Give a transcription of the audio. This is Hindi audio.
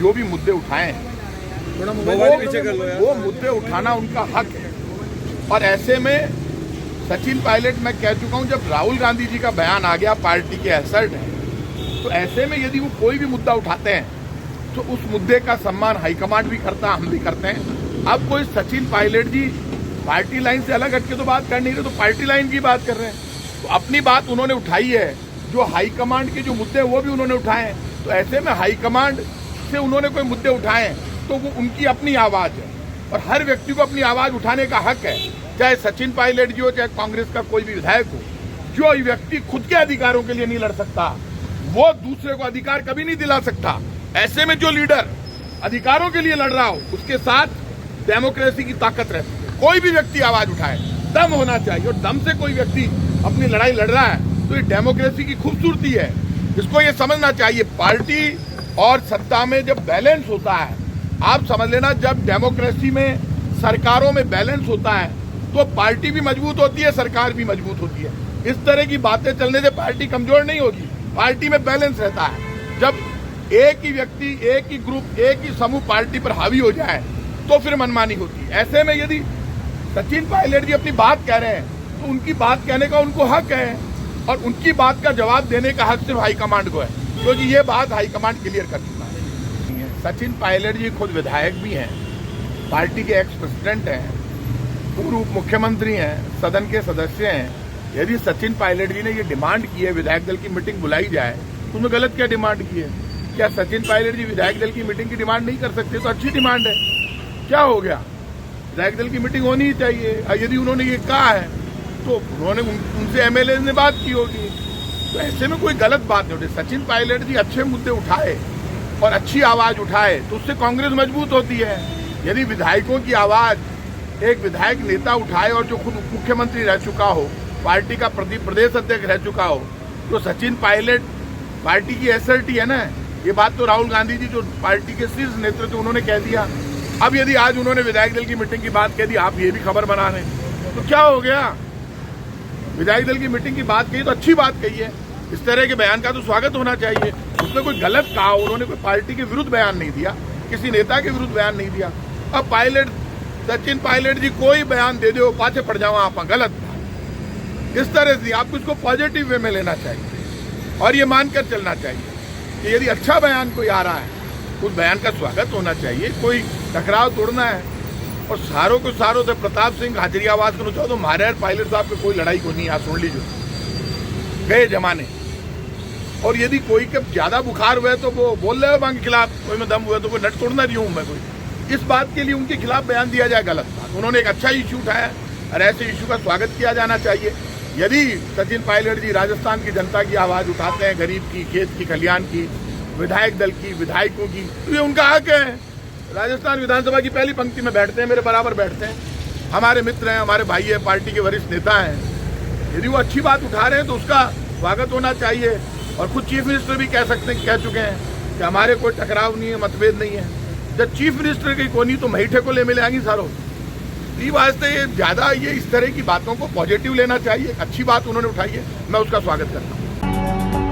जो भी मुद्दे उठाए हैं वो मुद्दे उठाना उनका हक है। और ऐसे में सचिन पायलट, मैं कह चुका हूं, जब राहुल गांधी जी का बयान आ गया पार्टी के एसेट है, तो ऐसे में यदि वो कोई भी मुद्दा उठाते हैं तो उस मुद्दे का सम्मान हाईकमांड भी करता है, हम भी करते हैं। अब कोई सचिन पायलट जी पार्टी लाइन से अलग हटके तो बात कर नहीं रहे, तो पार्टी लाइन की बात कर रहे हैं। तो अपनी बात उन्होंने उठाई है, जो हाईकमांड के जो मुद्दे हैं वो भी उन्होंने उठाए हैं। तो ऐसे में हाईकमांड से उन्होंने कोई मुद्दे उठाए हैं तो वो उनकी अपनी आवाज है, और हर व्यक्ति को अपनी आवाज उठाने का हक है, चाहे सचिन पायलट जी हो, चाहे कांग्रेस का कोई भी विधायक हो। जो व्यक्ति खुद के अधिकारों के लिए नहीं लड़ सकता, वो दूसरे को अधिकार कभी नहीं दिला सकता। ऐसे में जो लीडर अधिकारों के लिए लड़ रहा हो, उसके साथ डेमोक्रेसी की ताकत रहती है। कोई भी व्यक्ति आवाज उठाए, दम होना चाहिए, और दम से कोई व्यक्ति अपनी लड़ाई लड़ रहा है तो ये डेमोक्रेसी की खूबसूरती है। इसको ये समझना चाहिए। पार्टी और सत्ता में जब बैलेंस होता है, आप समझ लेना, जब डेमोक्रेसी में सरकारों में बैलेंस होता है तो पार्टी भी मजबूत होती है, सरकार भी मजबूत होती है। इस तरह की बातें चलने से पार्टी कमजोर नहीं होगी। पार्टी में बैलेंस रहता है। जब एक ही व्यक्ति, एक ही ग्रुप, एक ही समूह पार्टी पर हावी हो जाए तो फिर मनमानी होती है। ऐसे में यदि सचिन पायलट जी अपनी बात कह रहे हैं तो उनकी बात कहने का उनको हक है, और उनकी बात का जवाब देने का हक सिर्फ हाईकमांड को है, क्योंकि ये बात हाईकमांड क्लियर कर चुका है। सचिन पायलट जी खुद विधायक भी हैं, पार्टी के एक्स प्रेसिडेंट हैं, पूर्व उप मुख्यमंत्री हैं, सदन के सदस्य हैं। यदि सचिन पायलट जी ने ये डिमांड की है विधायक दल की मीटिंग बुलाई जाए, तो उन्होंने गलत क्या डिमांड की है? क्या सचिन पायलट जी विधायक दल की मीटिंग की डिमांड नहीं कर सकते? तो अच्छी डिमांड है, क्या हो गया? विधायक दल की मीटिंग होनी ही चाहिए। यदि उन्होंने ये कहा है तो उन्होंने उनसे एमएलए ने बात की होगी, तो ऐसे में कोई गलत बात नहीं होती। सचिन पायलट जी अच्छे मुद्दे उठाए और अच्छी आवाज उठाए तो उससे कांग्रेस मजबूत होती है। यदि विधायकों की आवाज एक विधायक नेता उठाए और जो खुद उप मुख्यमंत्री रह चुका हो, पार्टी का प्रदेश अध्यक्ष रह चुका हो, तो सचिन पायलट पार्टी की एसएलटी है ना। ये बात तो राहुल गांधी जी जो पार्टी के शीर्ष नेतृत्व उन्होंने कह दिया। अब यदि आज उन्होंने विधायक दल की मीटिंग की बात कह दी, आप ये भी खबर बना रहे हैं, तो क्या हो गया? विधायक दल की मीटिंग की बात कही तो अच्छी बात कही है। इस तरह के बयान का तो स्वागत होना चाहिए। उसमें कोई गलत कहा, उन्होंने कोई पार्टी के विरुद्ध बयान नहीं दिया, किसी नेता के विरुद्ध बयान नहीं दिया। अब सचिन पायलट जी कोई बयान दे दो, पाछे पड़ जाओ आप, गलत। इस तरह से आपको इसको पॉजिटिव वे में लेना चाहिए और ये मानकर चलना चाहिए कि यदि अच्छा बयान कोई आ रहा है, उस बयान का स्वागत होना चाहिए। कोई टकराव तोड़ना है और सारों को सारों से प्रताप सिंह हाजरी आवाज करना चाहो तो महाराज पायलट साहब की कोई लड़ाई को नहीं, यहाँ सुन लीजिए, गए जमाने। और यदि कोई के ज्यादा बुखार हुआ है तो वो बोल रहे हो उनके खिलाफ, कोई में दम हुआ तो कोई नट तोड़ना नहीं हूं मैं कोई। इस बात के लिए उनके खिलाफ बयान दिया जाए, गलत बात। उन्होंने एक अच्छा इश्यू उठाया और ऐसे इश्यू का स्वागत किया जाना चाहिए। यदि सचिन पायलट जी राजस्थान की जनता की आवाज उठाते हैं, गरीब की, खेत की, कल्याण की, विधायक दल की, विधायकों की, तो ये उनका हक है। राजस्थान विधानसभा की पहली पंक्ति में बैठते हैं, मेरे बराबर बैठते हैं, हमारे मित्र हैं, हमारे भाई हैं, पार्टी के वरिष्ठ नेता हैं। यदि वो अच्छी बात उठा रहे हैं तो उसका स्वागत होना चाहिए। और खुद चीफ मिनिस्टर भी कह चुके हैं कि हमारे कोई टकराव नहीं है, मतभेद नहीं है। जब चीफ मिनिस्टर की कोनी तो महीठे को ले मिले आएंगी सारों। ये वास्ते ये ज्यादा ये इस तरह की बातों को पॉजिटिव लेना चाहिए। अच्छी बात उन्होंने उठाई है, मैं उसका स्वागत करता हूँ।